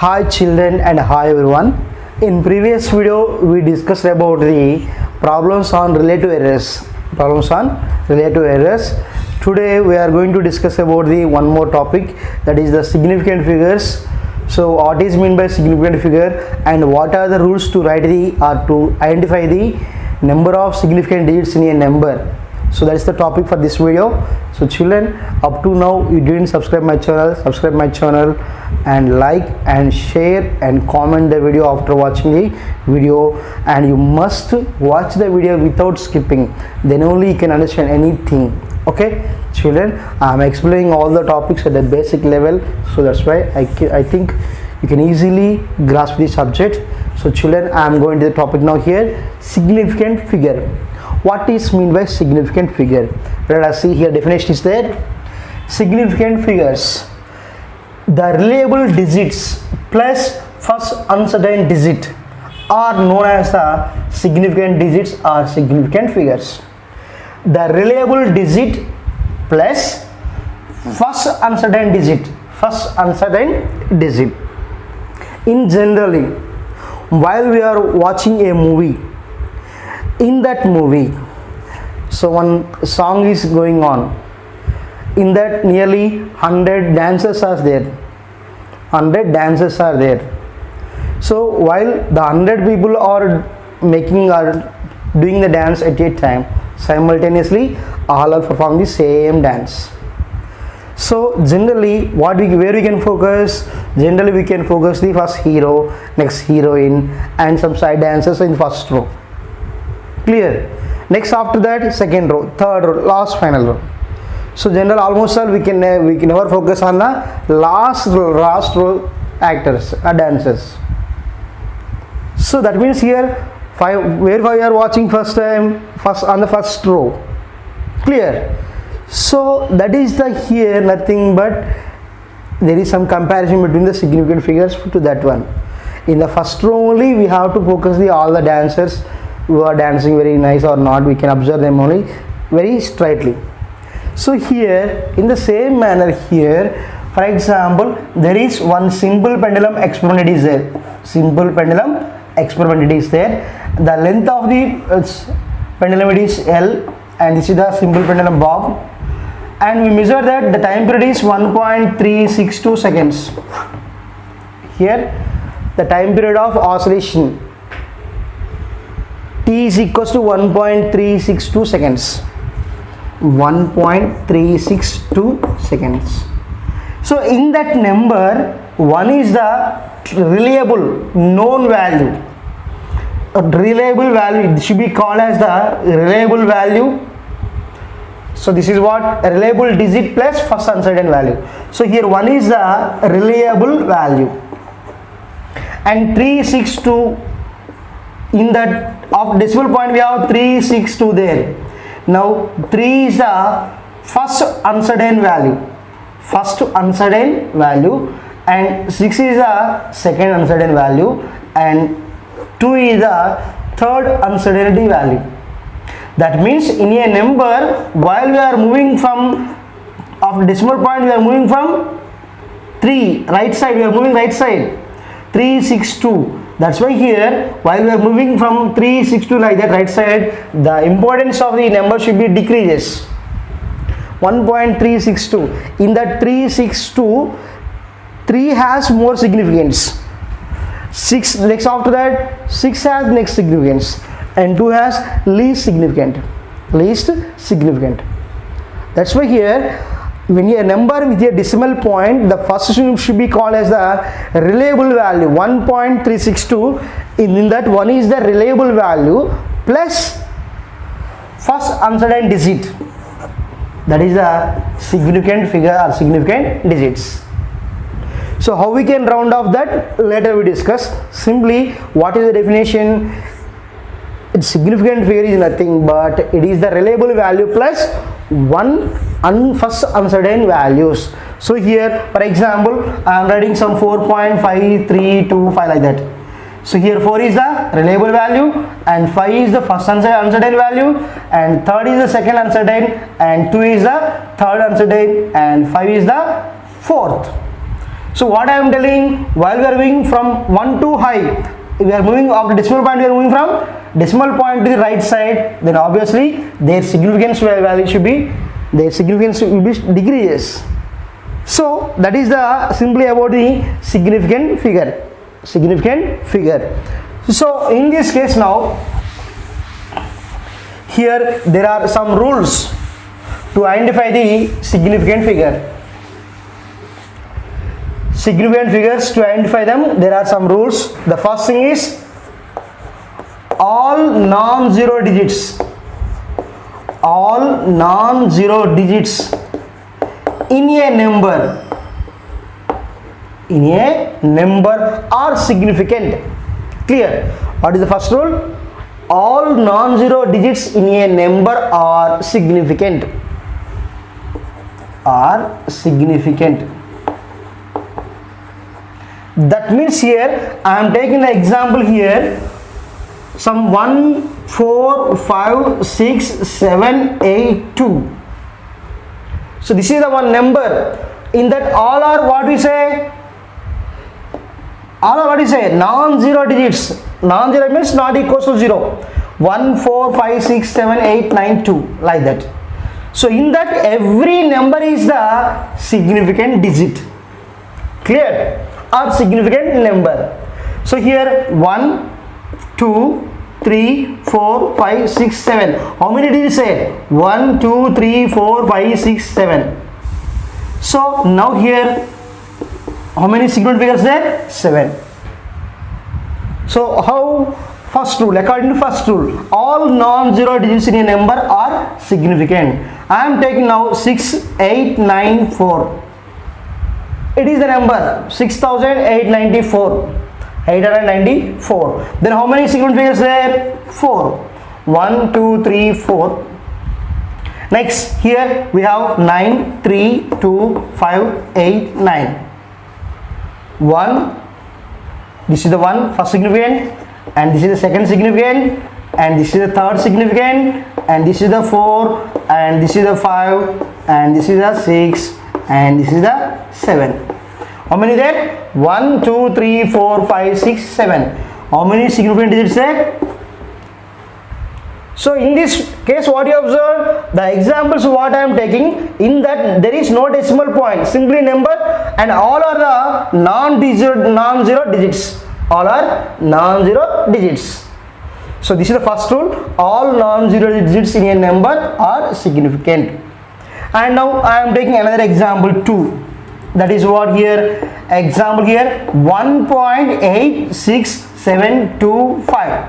Hi children and hi everyone. In previous video we discussed about the problems on relative errors. Today we are going to discuss about the one more topic, that is the significant figures. So what is meant by significant figure and what are the rules to write the or to identify the number of significant digits in a number. So that is the topic for this video. So children, up to now you didn't subscribe my channel and like and share and comment the video after watching the video, and you must watch the video without skipping, then only you can understand anything. Okay children, I am explaining all the topics at the basic level, so that's why I think you can easily grasp the subject. So children, I am going to the topic now here, significant figure. What is meant by significant figure? Let us see here, definition is there. Significant figures: the reliable digits plus first uncertain digit are known as the significant digits or significant figures. The reliable digit plus first uncertain digit. In generally, while we are watching a movie, in that movie, so one song is going on, in that nearly 100 dancers are there. So while the 100 people are doing the dance at a time, simultaneously all are performing the same dance. So generally where we can focus? Generally we can focus the first hero, next heroine, and some side dancers in first row. Clear? Next after that, second row, third row, last final row. So general almost all we can never focus on the last row actors or dancers. So that means here where we are watching first on the first row. Clear? So that is the here nothing but there is some comparison between the significant figures to that one. In the first row only we have to focus all the dancers who are dancing very nice or not, we can observe them only very straightly. So here in the same manner here, for example, there is one simple pendulum experiment is there. The length of the pendulum is L, and this is the simple pendulum bob, and we measure that the time period is 1.362 seconds. Here the time period of oscillation T is equals to 1.362 seconds. 1.362 seconds. So in that number, 1 is the reliable known value. A reliable value, it should be called as the reliable value. So this is what a reliable digit plus first uncertain value. So here 1 is the reliable value, and 362 in that of decimal point we have 362 there. Now 3 is the first uncertain value, and 6 is the second uncertain value, and 2 is the third uncertainty value. That means in a number, while we are moving from of decimal point, we are moving from 3 right side, we are moving right side 362. That's why here while we are moving from 362 like that right side, the importance of the number should be decreases. 1.362. In that 362, 3 has more significance. 6 next after that, 6 has next significance, and 2 has least significant. That's why here when a number with a decimal point, the first should be called as the reliable value 1.362. In that 1 is the reliable value plus first uncertain digit, that is the significant figure or significant digits. So how we can round off that, later we discuss. Simply, what is the definition? Its significant figure is nothing but it is the reliable value plus first uncertain values. So here for example I am writing some 4.5325 like that. So here 4 is the reliable value, and 5 is the first uncertain value, and 3rd is the second uncertain, and 2 is the third uncertain, and 5 is the fourth. So what I am telling, while we are moving from 1 to high, we are moving after decimal point, we are moving from decimal point to the right side, then obviously their significance value should be, their significance will be decreases. So that is the simply about the significant figure. Significant figure. So in this case now, here there are some rules to identify the significant figure. Significant figures, to identify them, there are some rules. The first thing is all non-zero digits. All non-zero digits in a number are significant. Clear? What is the first rule? All non-zero digits in a number are significant. Are significant. That means here I am taking the example here, some 1, 4, 5, 6, 7, 8, 2. So this is the one number. In that all are what we say? All are what we say? Non-zero digits. Non-zero means not equals to 0. 1, 4, 5, 6, 7, 8, 9, 2. Like that. So in that every number is the significant digit. Clear? Or significant number. So here 1, 2, 3, 4, 5, 6, 7. How many did you say? 1, 2, 3, 4, 5, 6, 7. So now here, how many significant figures there? 7. So how? First rule, according to first rule, all non-zero digits in a number are significant. I am taking now 6, 8, 9, 4. It is the number 6894. 894. Then how many significant figures there? 4. 1, 2, 3, 4. Next, here we have 9, 3, 2, 5, 8, 9. 1. This is the one first significant, and this is the second significant, and this is the third significant, and this is the 4, and this is the 5, and this is the 6, and this is the 7. How many there? 1, 2, 3, 4, 5, 6, 7. How many significant digits there? So in this case, what you observe, the examples what I am taking, in that there is no decimal point, simply number, and all are the non-zero digits. All are non-zero digits. So this is the first rule, all non-zero digits in a number are significant. And now I am taking another example 2. That is what here, example here 1.86725.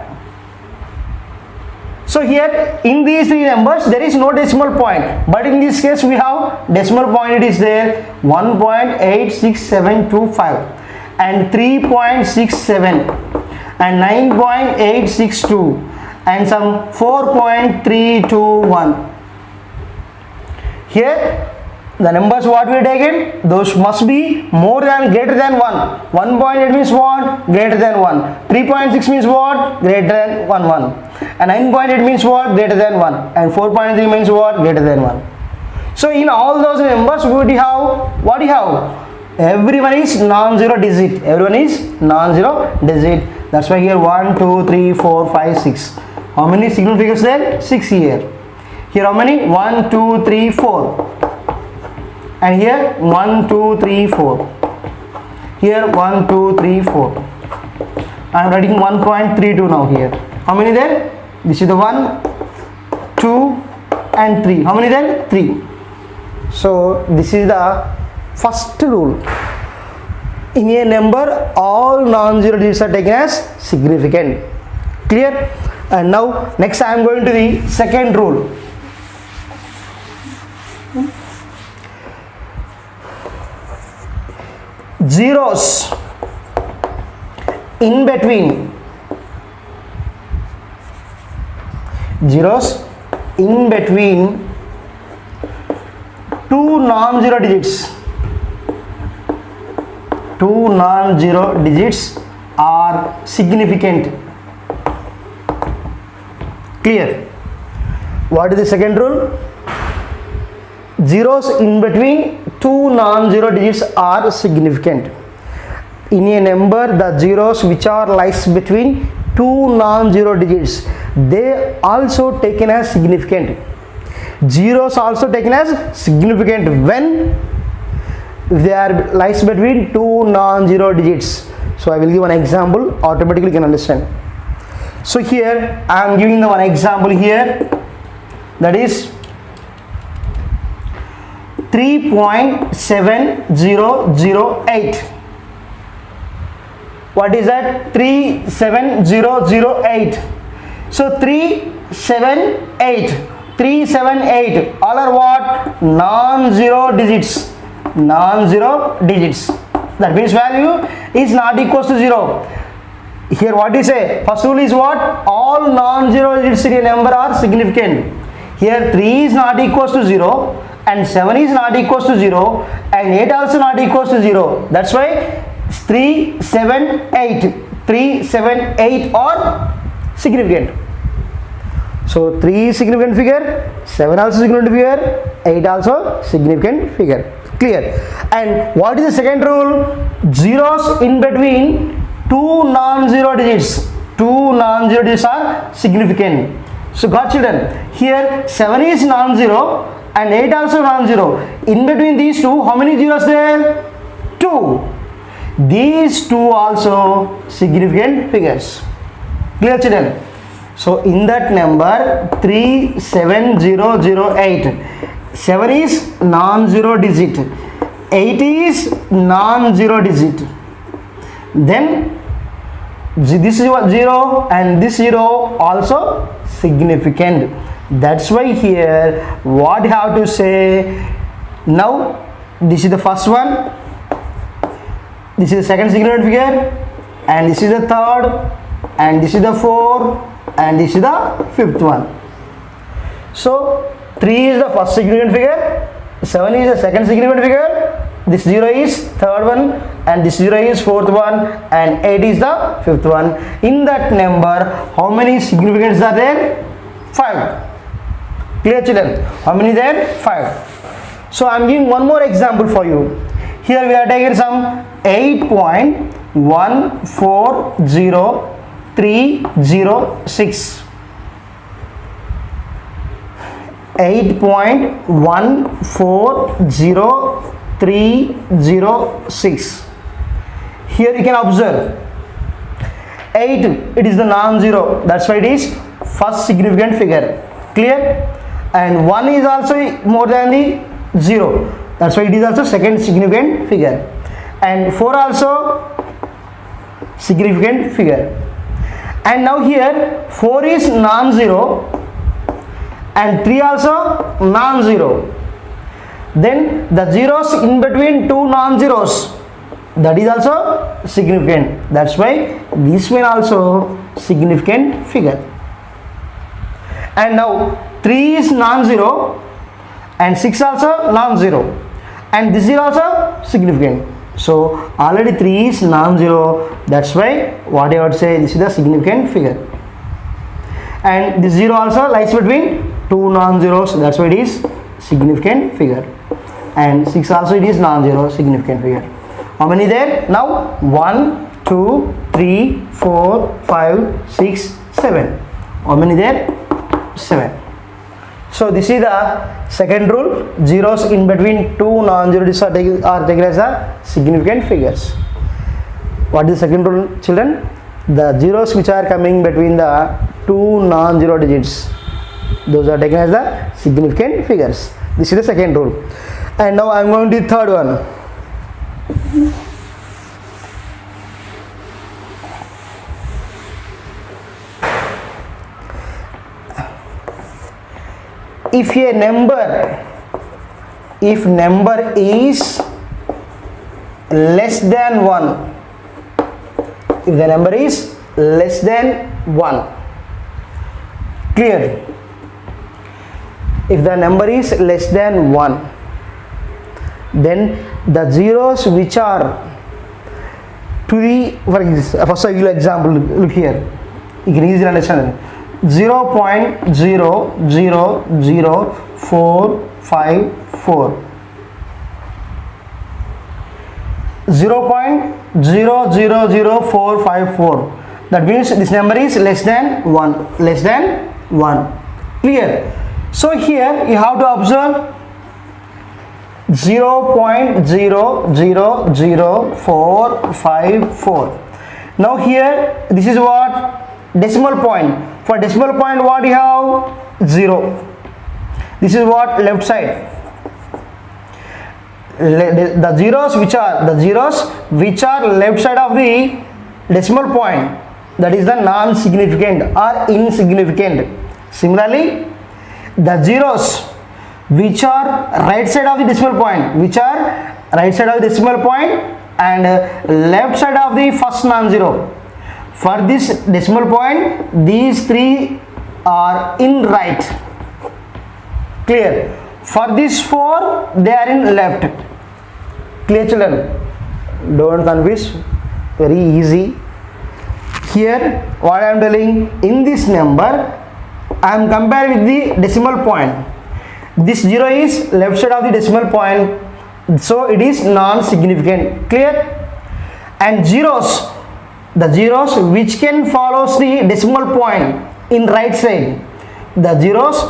So here in these three numbers there is no decimal point, but in this case we have decimal point. It is there 1.86725 and 3.67 and 9.862 and some 4.321. Here the numbers what we taken, those must be more than greater than 1. 1.8 means what? Greater than 1. 3.6 means what? Greater than 1. And 9.8 means what? Greater than 1. And 4.3 means what? Greater than 1. So in all those numbers we have, what do you have? Everyone is non-zero digit. Everyone is non-zero digit. That's why here 1, 2, 3, 4, 5, 6. How many significant figures there? 6 here. Here how many? 1, 2, 3, 4. And here 1, 2, 3, 4. Here 1, 2, 3, 4. I am writing 1.32 now here. How many there? This is the 1, 2 and 3. How many there? 3. So this is the first rule. In a number, all non-zero digits are taken as significant. Clear? And now next I am going to the second rule. Zeros in between. Zeros in between two non-zero digits. Two non-zero digits are significant. Clear? What is the second rule? zeros in between two non-zero digits are significant. In a number, the zeros which are lies between two non-zero digits, they also taken as significant. Zeros also taken as significant when they are lies between two non-zero digits. So I will give one example, automatically you can understand. So here I am giving the one example here, that is 3.7008. What is that? 37008. So 378 all are what? Non-zero digits. Non-zero digits. That means value is not equals to 0. Here what is say? First rule is what? All non-zero digits in a number are significant. Here 3 is not equals to 0 and 7 is not equals to 0 and 8 also not equals to 0. That's why 378 are significant. So 3 is significant figure, 7 also significant figure, 8 also significant figure. Clear? And what is the second rule? Zeros in between two non-zero digits. Two non-zero digits are significant. So got children? Here 7 is non-zero and 8 also non-zero. In between these two, how many zeros there? 2. These two also significant figures. Clear children? So in that number 37008, 7 is non-zero digit, 8 is non-zero digit. Then this is what 0 and this 0 also significant. That's why here what you have to say, now this is the first one, this is the second significant figure, and this is the third, and this is the fourth, and this is the fifth one. So 3 is the first significant figure, 7 is the second significant figure, this 0 is third one, and this 0 is fourth one, and 8 is the fifth one. In that number, how many significants are there? 5. Clear children? How many there? 5. So I am giving one more example for you. Here we are taking some 8.140306. 8.140306. Here you can observe 8, it is the non-zero, that's why it is first significant figure. Clear? And 1 is also more than the 0, that's why it is also second significant figure. And 4 also significant figure. And now here 4 is non-zero and 3 also non-zero. Then the zeros in between two non-zeros, that is also significant. That's why this one also significant figure. And now 3 is non-zero and 6 also non-zero, and this is also significant. So already 3 is non-zero, that's why what I would say, this is the significant figure. And this 0 also lies between two non-zeros, that's why it is significant figure. And 6 also it is non-zero, significant figure. How many there? Now 1, 2, 3, 4, 5, 6, 7. How many there? 7. So this is the second rule. Zeros in between two non-zero digits are taken as the significant figures. What is the second rule, children? The zeros which are coming between the two non-zero digits, those are taken as the significant figures. This is the second rule. And now I am going to the third one. If number is less than 1, if the number is less than 1, clear? If the number is less than 1, then the zeros which are to the, for example, first I will example, look here, you can easily understand. 0.00004 0.0454. 0.000454. That means this number is less than 1. Less than 1. Clear? So here you have to observe 0.000454. Now here this is what? Decimal point. For decimal point what you have? 0. This is what? Left side. The zeros which are left side of the decimal point, that is the non-significant or insignificant. Similarly, the zeros which are right side of the decimal point, and left side of the first non-zero. For this decimal point, these three are in right. Clear? For this 4, they are in left. Clear, children? Don't confuse. Very easy. Here, what I am telling, in this number, I am comparing with the decimal point. This 0 is left side of the decimal point, so it is non-significant. Clear? And zeros, the zeros which can follows the decimal point in right side, the zeros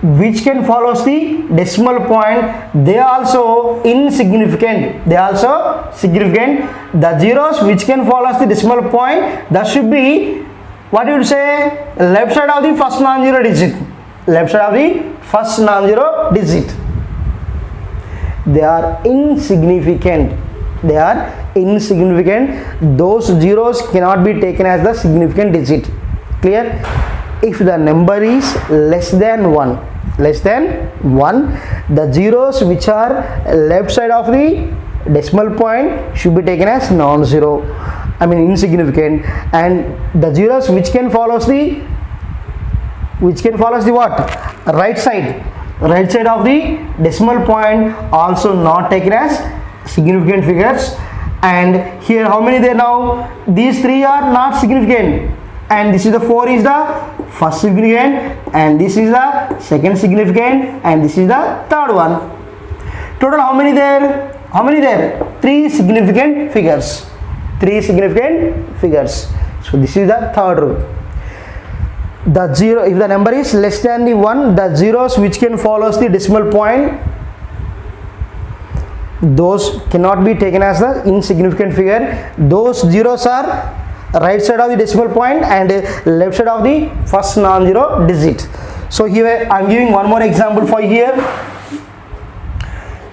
which can follows the decimal point, they are also insignificant. They are also significant. The zeros which can follows the decimal point, that should be, what you would say, left side of the first non-zero digit. Left side of the first non-zero digit. They are insignificant. They are insignificant. Those zeros cannot be taken as the significant digit. Clear? If the number is less than 1, the zeros which are left side of the decimal point should be taken as non-zero, I mean insignificant, and the zeros which can follows the what? Right side of the decimal point also not taken as significant figures. And here how many there now? These three are not significant, and this is the 4 is the first significant, and this is the second significant, and this is the third one. Total how many there? 3 significant figures. 3 significant figures. So this is the third rule. The zero, if the number is less than the 1, the zeros which can follows the decimal point, those cannot be taken as the insignificant figure. Those zeros are right side of the decimal point and left side of the first non-zero digit. So here I am giving one more example for here.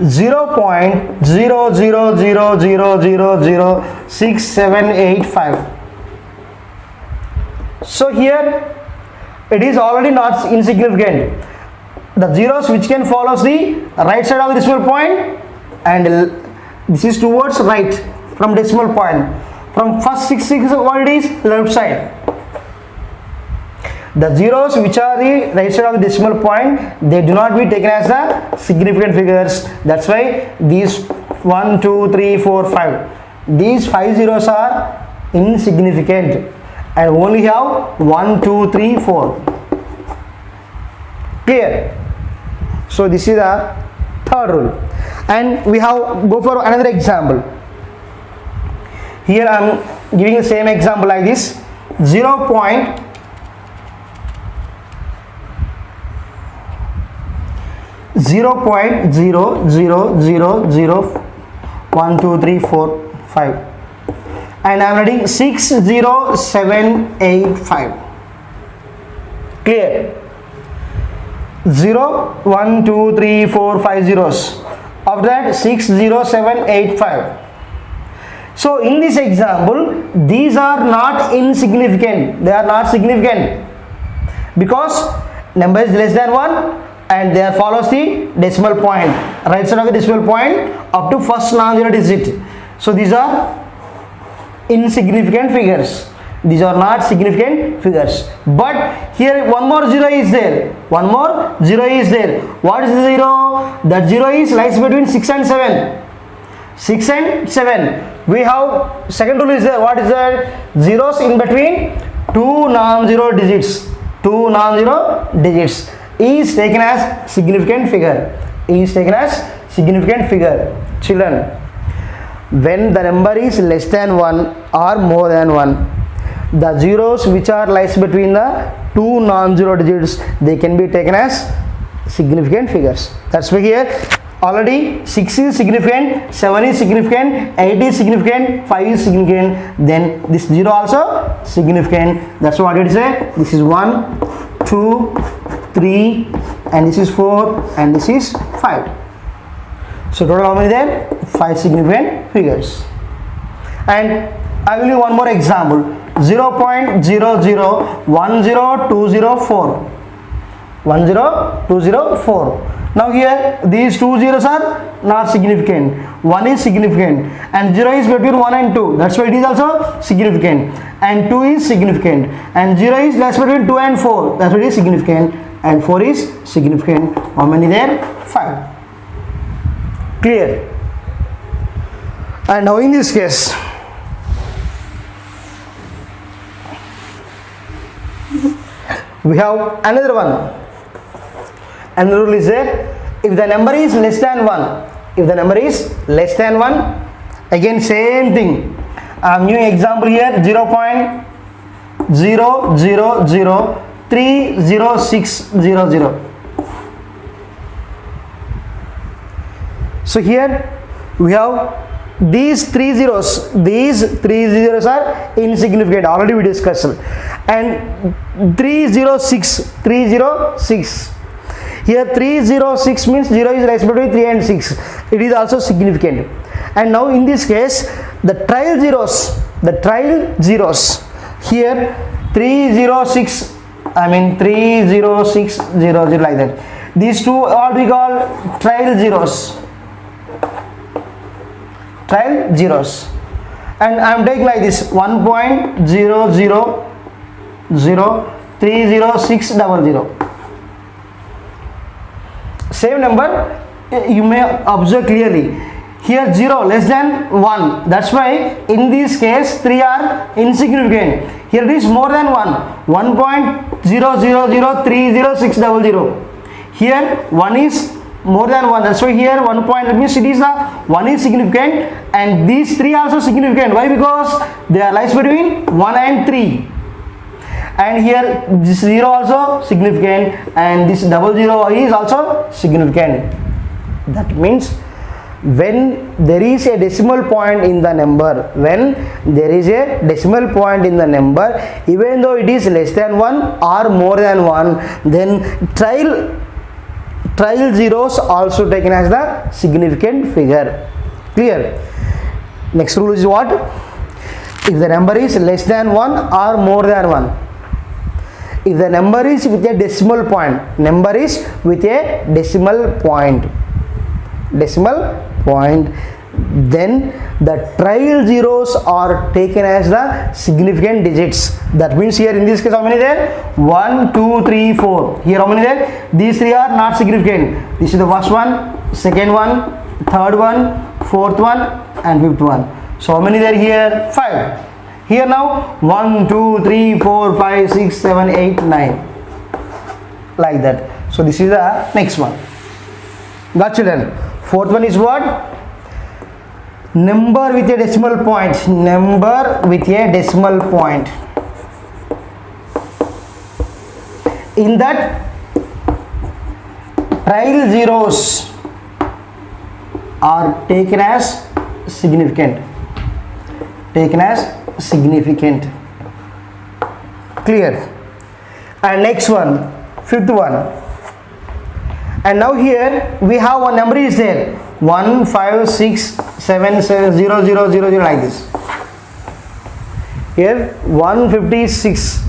0.0000006785. So here it is already not insignificant. The zeros which can follows the right side of the decimal point, and this is towards right from decimal point. From first 6 what it is? Left side. The zeros which are the right side of the decimal point, they do not be taken as the significant figures. That's why these 1, 2, 3, 4, 5, these 5 zeros are insignificant, and only have 1, 2, 3, 4. Clear? So this is the third rule. And we have go for another example. Here I am giving the same example like this. 0.0000012345, and I am writing 60785. Clear? 0, 1, 2, 3, 4, 5 zeros. After that 60785. So in this example, these are not insignificant. They are not significant because number is less than 1, and there follows the decimal point, right side of the decimal point up to first non-zero digit. So these are insignificant figures. These are not significant figures. But here one more 0 is there. One more 0 is there. What is the 0? That 0 is lies between 6 and 7. 6 and 7. We have second rule is there. What is that? Zeros in between two non-zero digits. Two non-zero digits. is taken as significant figure. Is taken as significant figure. Children, when the number is less than 1 or more than 1, the zeros which are lies between the two non-zero digits, they can be taken as significant figures. That's why here already 6 is significant, 7 is significant, 8 is significant, 5 is significant, then this 0 also significant. That's what it say. This is 1, 2, 3, and this is 4, and this is 5. So total how many there? 5 significant figures. And I will give one more example. 0.0010204. 10204. Now here these two zeros are not significant. 1 is significant and 0 is between 1 and 2. That's why it is also significant. And 2 is significant. And 0 is less between 2 and 4. That's why it is significant. And 4 is significant. How many there? 5. Clear? And now in this case, we have another one. Another rule is that if the number is less than 1, if the number is less than 1, again same thing. I am giving example here 0.000030600. So here we have these three zeros are insignificant, already we discussed, and 306 here 306 means 0 is less between 3 and 6, it is also significant. And now in this case the trial zeros here 306 like that, these two what we call trial zeros, and I am taking like this 1.000030600. Same number, you may observe clearly here 0 less than 1, that's why in this case 3 are insignificant. Here it is more than 1, 1.000300600. Here 1 is more than 1, that's why here 1 point means it is the 1 is significant, and these 3 also significant. Why? Because they are lies between 1 and 3. And here this 0 also significant, and this 00 is also significant. That means when there is a decimal point in the number, even though it is less than 1 or more than 1, then trial zeros also taken as the significant figure. Clear? Next rule is what? If the number is less than 1 or more than 1, if the number is with a decimal point, then the trial zeros are taken as the significant digits. That means here in this case how many there? 1, 2, 3, 4. Here how many there? These 3 are not significant. This is the first one, second one, third one, fourth one, and fifth one. So how many there here? 5. Here now 1, 2, 3, 4, 5, 6, 7, 8, 9. Like that. So this is the next one. Got children? Fourth one is what? Number with a decimal point. In that trial zeros are taken as significant. Clear? And next one, fifth one. And now here we have one number is there, 1, 5, 6, 7, 7, 0, 0, 0, 0 like this. Here 156.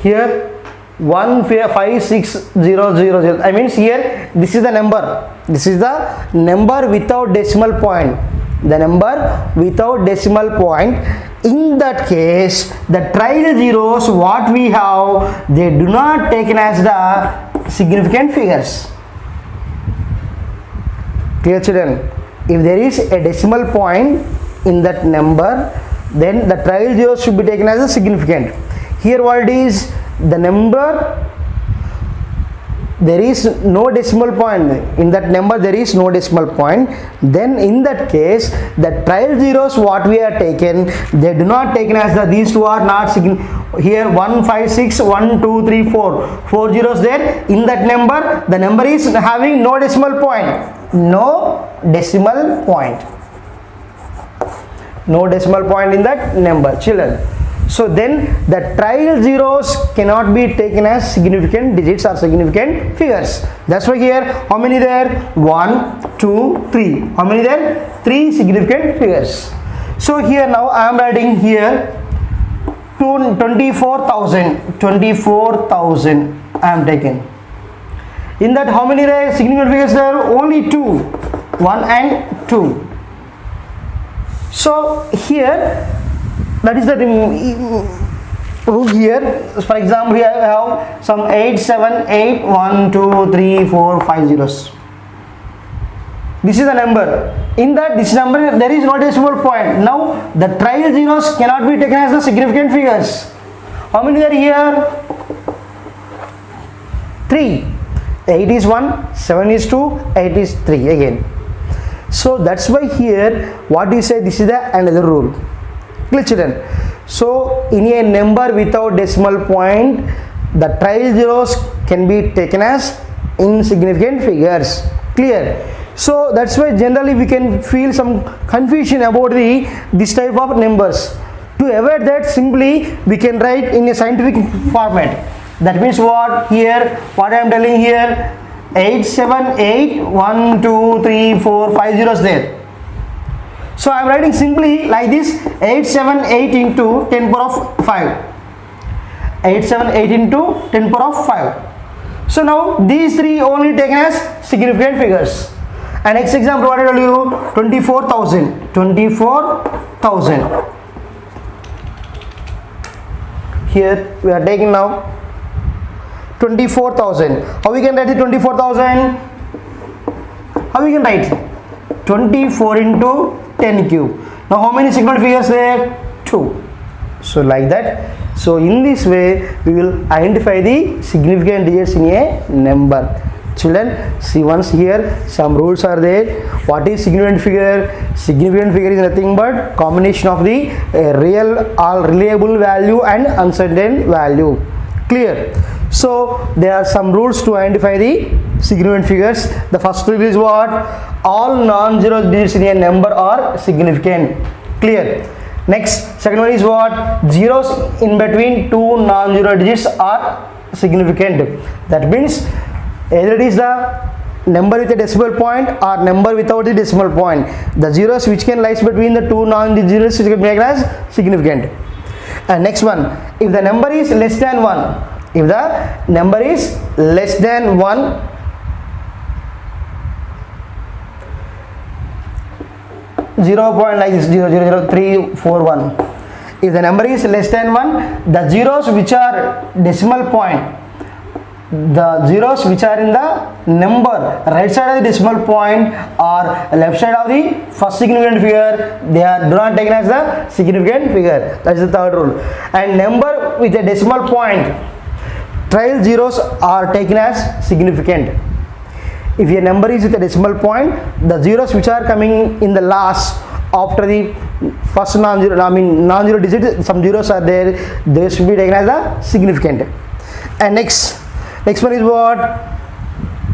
Here 1, 5, 6, 0, 0, 0. I mean here this is the number. This is the number without decimal point. The number without decimal point. In that case, the trial zeros what we have, they do not taken as the significant figures. Clear children? If there is a decimal point in that number, then the trial zeros should be taken as a significant. Here what is the number there is no decimal point in that number, there is no decimal point, then in that case the trial zeros what we are taken, they do not taken as the, these two are not here 1 5 6 1 2 3 4 4 zeros there. In that number the number is having no decimal point, no decimal point, no decimal point in that number, children. So then the trial zeros cannot be taken as significant digits or significant figures. That's why here how many there? 1 2 3. How many there? 3 significant figures. So here now I am writing here 24,000. 24,000 I am taking. In that how many there significant figures there? Only 2. 1 and 2. So here that is the rule here. For example, here I have some 8 7 8 1 2 3 4 5 zeros. This is the number. In that this number there is no decimal point. Now the trial zeros cannot be taken as the significant figures. How many are here? 3. 8 is 1, 7 is 2, 8 is 3 again. So that's why here what you say, this is the another rule. Clear, children? So in a number without decimal point, the trial zeros can be taken as insignificant figures. Clear? So that's why generally we can feel some confusion about this type of numbers. To avoid that, simply we can write in a scientific format. That means what? Here what I am telling here, 8 7 8 1 2 3 4 5 zeros there. So I am writing simply like this, 8 7 8 into 10 power of 5. 8 7 8 into 10 power of 5. So now these three only taken as significant figures. And next example what I told you, 24,000. 24,000. Here we are taking now 24,000. How we can write the 24,000? How we can write? 24 into 10 cube. Now how many significant figures there? 2. So like that. So in this way we will identify the significant digits in a number. Children, see once here some rules are there. What is significant figure? Significant figure is nothing but combination of the real or reliable value and uncertain value. Clear? So there are some rules to identify the significant figures. The first rule is what? All non-zero digits in a number are significant. Clear? Next, second one is what? Zeros in between two non-zero digits are significant. That means either it is the number with a decimal point or number without the decimal point. The zeros which can lies between the two non-zero digits can be taken as significant. And next one, if the number is less than 1, if the number is less than 1, like this, 0 0 0 3 4 1. If the number is less than 1, the zeros which are decimal point, the zeros which are in the number right side of the decimal point or left side of the first significant figure, they are do not taken as the significant figure. That is the third rule. And number with a decimal point, trial zeros are taken as significant. If a number is with a decimal point, the zeros which are coming in the last after the first non-zero digit, some zeros are there, they should be taken as a significant. And next one is what?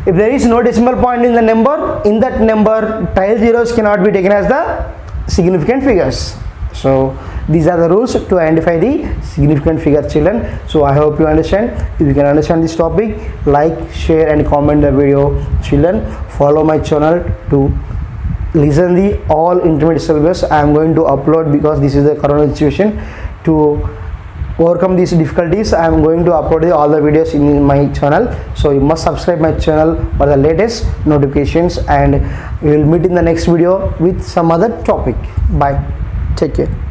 If there is no decimal point in the number, in that number trial zeros cannot be taken as the significant figures. So these are the rules to identify the significant figure, children. So I hope you understand. If you can understand this topic, like, share and comment the video. Children, follow my channel to listen the all intermediate syllabus I am going to upload, because this is the corona situation. To overcome these difficulties, I am going to upload all the videos in my channel. So you must subscribe my channel for the latest notifications, and we will meet in the next video with some other topic. Bye. Take care.